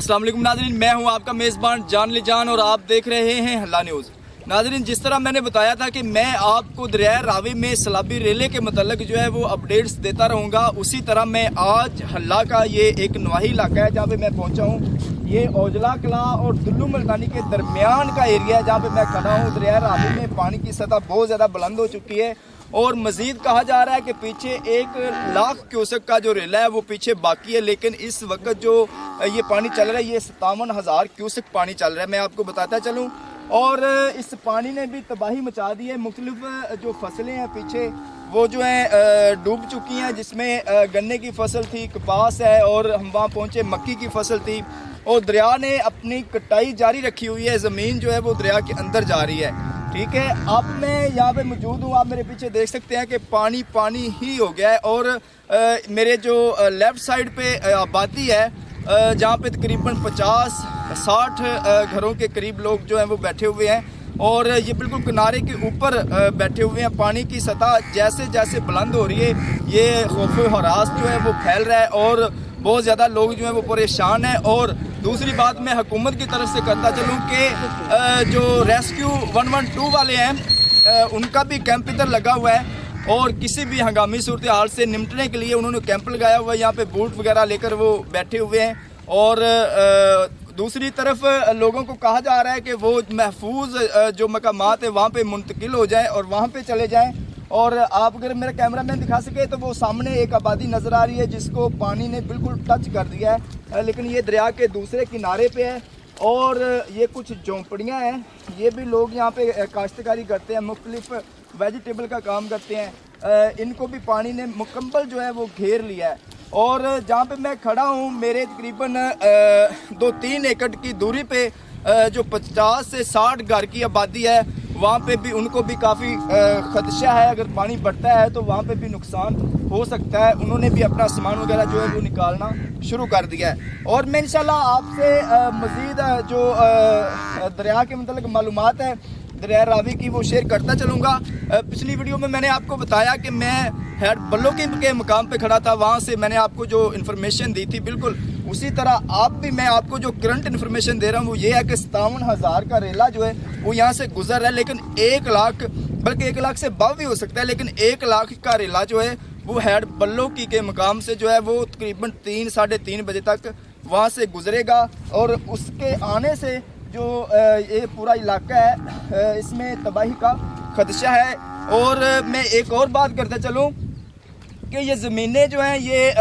अस्सलाम वालेकुम नाज़रीन, मैं हूं आपका मेज़बान जान ले जान और आप देख रहे हैं हल्ला न्यूज़। नाज़रीन, जिस तरह मैंने बताया था कि मैं आपको दरिया रावी में सैलाबी रेले के मतलब जो है वो अपडेट्स देता रहूँगा, उसी तरह मैं आज हल्ला का ये एक नवाही इलाका है जहाँ पे मैं पहुँचा हूँ। ये औजला कला और दुल्लू मल्तानी के दरमियान का एरिया है जहाँ पे मैं खड़ा हूँ। दरिया रावी में पानी की सतह बहुत ज़्यादा बुलंद हो चुकी है और मज़ीद कहा जा रहा है कि पीछे 1 लाख क्यूसेक का जो रेला है वो पीछे बाकी है, लेकिन इस वक्त जो ये पानी चल रहा है ये 57,000 क्यूसेक पानी चल रहा है। मैं आपको बताता चलूँ, और इस पानी ने भी तबाही मचा दी है। मुख्तलिफ जो फसलें हैं पीछे वो जो हैं डूब चुकी हैं, जिसमें गन्ने की फसल थी, कपास है, और हम वहाँ पहुँचे मक्की की फसल थी, और दरिया ने अपनी कटाई जारी रखी हुई है। ज़मीन जो है वो दरिया के अंदर जा रही है। ठीक है, अब मैं यहाँ पे मौजूद हूँ, आप मेरे पीछे देख सकते हैं कि पानी पानी ही हो गया है। और मेरे जो लेफ़्ट साइड पे आबादी है जहाँ पे तकरीबन 50-60 घरों के करीब लोग जो हैं वो बैठे हुए हैं, और ये बिल्कुल किनारे के ऊपर बैठे हुए हैं। पानी की सतह जैसे जैसे बुलंद हो रही है ये खौफ हरास जो है वो फैल रहा है और बहुत ज़्यादा लोग जो हैं वो परेशान हैं। और दूसरी बात मैं हुकूमत की तरफ से करता चलूँ कि जो रेस्क्यू 112 वाले हैं उनका भी कैंप इधर लगा हुआ है, और किसी भी हंगामी सूरत हाल से निपटने के लिए उन्होंने कैंप लगाया हुआ है। यहाँ पे बूट वगैरह लेकर वो बैठे हुए हैं, और दूसरी तरफ लोगों को कहा जा रहा है कि वो महफूज जो मकामात है वहाँ पे मुंतकिल हो जाएं और वहाँ पे चले जाएं। और आप अगर मेरा कैमरा मैन दिखा सके तो वो सामने एक आबादी नज़र आ रही है जिसको पानी ने बिल्कुल टच कर दिया है, लेकिन ये दरिया के दूसरे किनारे पे है। और ये कुछ झोंपड़ियाँ हैं, ये भी लोग यहाँ पे काश्तकारी करते हैं, मुख्तलिफ वेजिटेबल का काम करते हैं। इनको भी पानी ने मुकम्मल जो है वो घेर लिया है। और जहाँ पे मैं खड़ा हूँ मेरे तकरीबन 2-3 एकड़ की दूरी पे जो 50 से 60 घर की आबादी है वहाँ पे भी उनको भी काफ़ी खदशा है। अगर पानी बढ़ता है तो वहाँ पे भी नुकसान हो सकता है। उन्होंने भी अपना सामान वगैरह जो है वो निकालना शुरू कर दिया है। और मैं इंशाल्लाह आपसे मज़ीद जो दरिया के मतलब मालूमात है दरिया रावी की वो शेयर करता चलूँगा। पिछली वीडियो में मैंने आपको बताया कि मैं हेड बल्लोकी के मुकाम पे खड़ा था, वहाँ से मैंने आपको जो इन्फॉर्मेशन दी थी बिल्कुल उसी तरह आप भी मैं आपको जो करंट इन्फॉर्मेशन दे रहा हूँ वो ये है कि 57,000 का रेला जो है वो यहाँ से गुजर रहा है, लेकिन 1 लाख बल्कि 1 लाख से बढ़ भी हो सकता है, लेकिन 1 लाख का रेला जो है वो हेड बल्लोकी के मुकाम से जो है वो तकरीबन 3-3:30 बजे तक वहाँ से गुजरेगा। और उसके आने से जो ये पूरा इलाका है इसमें तबाही का खदशा है। और मैं एक और बात करते चलूँ कि ये ज़मीनें जो हैं ये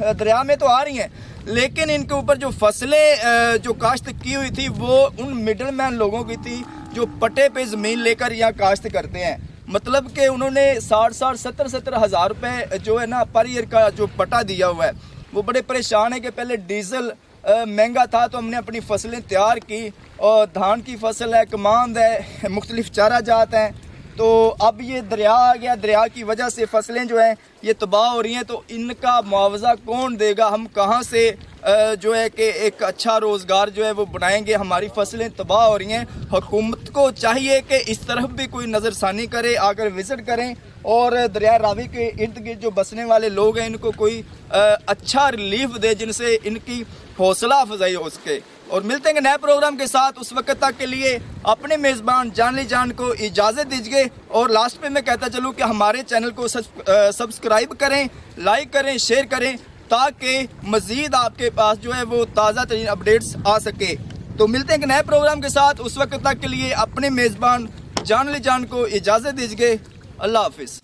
दरिया में तो आ रही हैं, लेकिन इनके ऊपर जो फसलें जो काश्त की हुई थी वो उन मिडल मैन लोगों की थी जो पट्टे पे ज़मीन लेकर यहाँ काश्त करते हैं। मतलब कि उन्होंने 60-70 हज़ार रुपये जो है ना पर ईयर का जो पट्टा दिया हुआ है। वो बड़े परेशान है कि पहले डीज़ल महंगा था तो हमने अपनी फसलें तैयार की, और धान की फसल है, कमांद है, मुख्तलिफ चारा जात हैं, तो अब ये दरिया आ गया, दरिया की वजह से फसलें जो हैं ये तबाह हो रही हैं। तो इनका मुआवजा कौन देगा? हम कहाँ से जो है कि एक अच्छा रोज़गार जो है वो बनाएंगे? हमारी फसलें तबाह हो रही हैं। हुकूमत को चाहिए कि इस तरफ भी कोई नज़रसानी करे, आकर विज़िट करें, और दरिया रावी के इर्द गिर्द जो बसने वाले लोग हैं इनको कोई अच्छा रिलीफ दे जिनसे इनकी हौसला अफजाई हो सके। और मिलते हैं नए प्रोग्राम के साथ, उस वक्त तक के लिए अपने मेज़बान जान ली जान को इजाज़त दीजिए। और लास्ट पे मैं कहता चलूँ कि हमारे चैनल को सब्सक्राइब करें, लाइक करें, शेयर करें, ताकि मज़ीद आपके पास जो है वो ताज़ा तरीन अपडेट्स आ सके। तो मिलते हैं नए प्रोग्राम के साथ, उस वक्त तक के लिए अपने मेज़बान जान ली जान को इजाज़त दीजिए। अल्लाह हाफिज़।